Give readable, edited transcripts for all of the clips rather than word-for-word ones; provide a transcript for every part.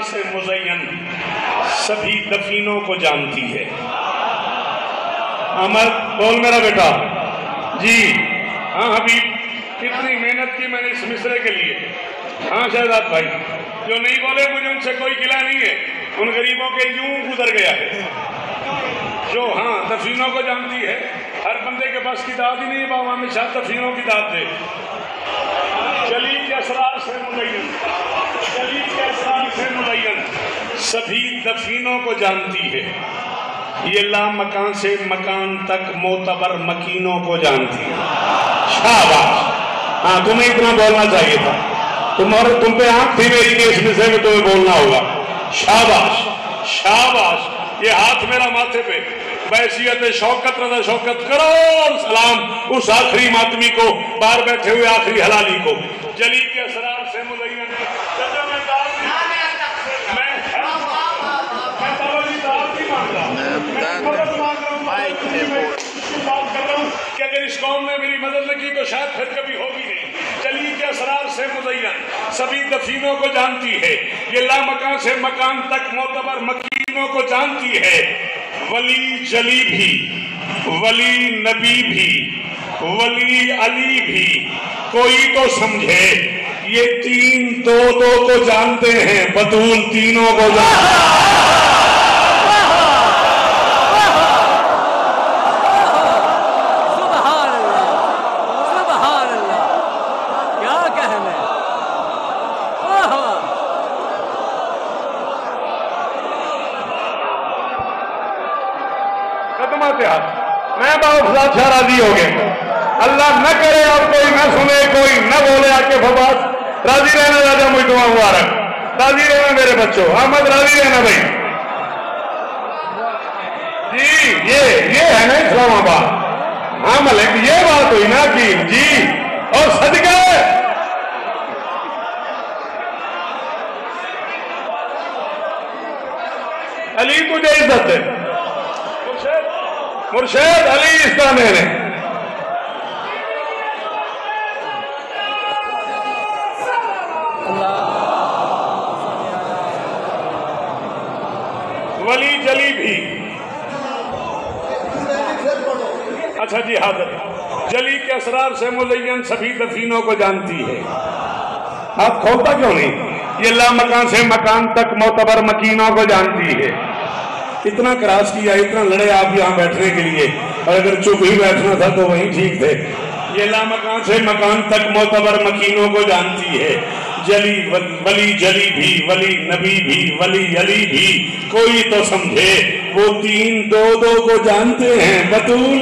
से मुज़य्यन सभी दफीनों को जानती है। अमर बोल मेरा बेटा जी। हाँ हबीब, कितनी मेहनत की मैंने इस मिसरे के लिए। हाँ शहजाद भाई, जो नहीं बोले मुझे उनसे कोई गिला नहीं है, उन गरीबों के यूं गुजर गया है जो हाँ दफीनों को जानती है। हर बंदे के पास की दाद ही नहीं, बाबा हमेशा दफीनों की दाद दे। जली के असरार से मुज़य्यन, जली के असरार से मुज़य्यन सभी दफीनों को जानती है। ये ला मकान से मकान तक मोतबर मकीनों को जानती है। शाबाश। हाँ तुम्हें इतना बोलना चाहिए था, तुम पे आंख थी मेरी के इस विषय में तुम्हें बोलना होगा। शाबाश शाबाश। ये हाथ मेरा माथे पे, बैसियत शौकत रज़ा शौकत करो और सलाम उस आखिरी मातमी को, बाहर बैठे हुए आखिरी हलाली को। जली के असरार से मुज़य्यन कि अगर इस कौम ने मेरी मदद न की तो शायद फिर कभी होगी नहीं। जली के असरार से मुज़य्यन सभी दफीनों को जानती है। ये ला मकान से मकान तक मोतबर मकीनों को जानती है। वली जली भी, वली नबी भी, वली अली भी, कोई तो समझे ये तीन दो दो को जानते हैं, बतूल तीनों को जानते हैं। मैं बहुत राजी हो गए। अल्लाह न करे और कोई न सुने, कोई न बोले आके फबास। राजी रहना राजा, मुझे दुआ मुबारक। राजी रहना मेरे बच्चों, अहमद राजी रहना भाई जी। ये है ना इस्लामाबाद। हाँ मलिक, ये बात हुई ना कि जी और सदका अली तुझे इज्जत है। मुर्शद अली इसका मेरे वली जली भी। अच्छा जी हाजिर। जली के असरार से मुज़य्यन सभी दफीनों को जानती है। हाथ खोलता क्यों नहीं? ये ला मकान से मकान तक मोतबर मकीनों को जानती है। इतना क्रॉस किया, इतना लड़े आप यहाँ बैठने के लिए, और अगर चुप ही बैठना था तो वहीं ठीक थे। ये ला मकान से मकान तक मोतबर मकीनों को जानती है। जली वली जली भी, वली नबी भी, वली अली भी, कोई तो समझे वो तीन दो दो को जानते हैं, बतूल।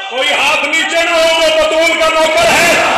कोई हाथ नीचे ना हो, वो बतूल का नौकर है।